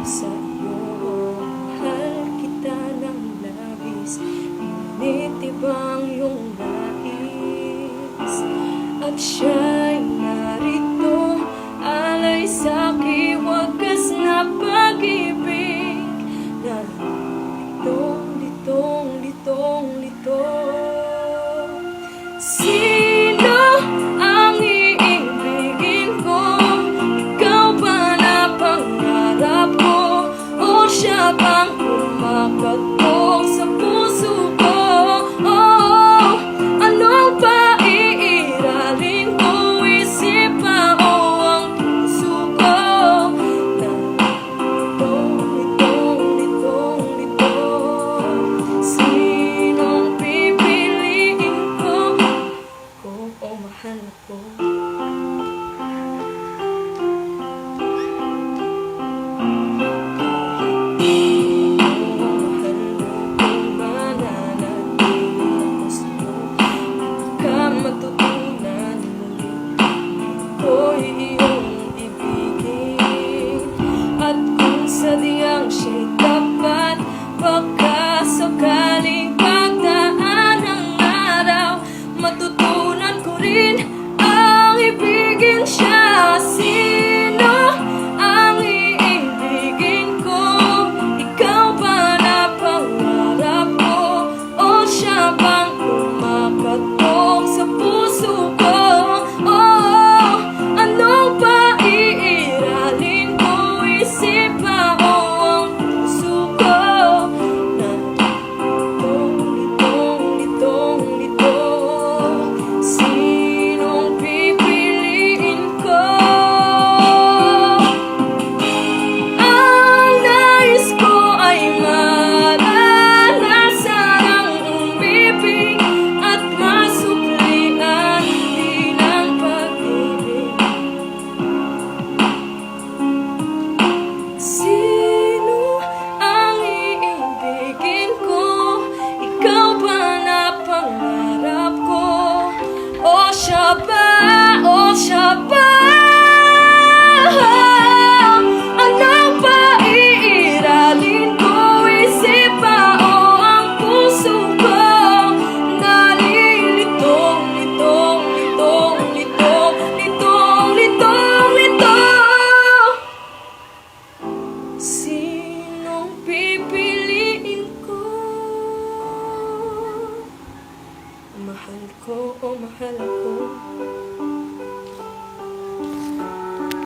sa iyo. Mahal kita ng labis, nitibang iyong nais. At siya'y narito, alay sa'ki wagas na pag-ibig na litong-litong-litong-lito. Sino ang iibigin ko? Ikaw ba na pangarap ko? O siya bang kumakatok sa puso ko? Oh, anong paiiralin ko? Isip ba o ang puso ko? Na litong-litong-litong-lito. Sinong pipiliin ko? Ko o mahal ko? Matutunan ko'y iyong ibigin. At kung sadyang siya'y tapat, baka sakaling pagdaan ng araw, matutunan ko rin ang ibigin siya. Sino ang iibigin ko? Ikaw ba na pangarap ko? O siya bang kumakatok sa puso ko? Oh, anong paiiralin ko? Isip ba o ang puso ko? Na litong-litong-litong-lito. Sinong pipiliin ko? Ang nais ko ay maranasan ang umibig at masuklian din ang pag-ibig. Sino ang iibigin ko? Ikaw ba na pangarap ko? O siya ba? O siya ba? Anong paiiralin ko? Isip ba o ang puso ko? Litong-litong-litong-litong-lito. Sinong pipiliin ko? Mahal ko o mahal ko?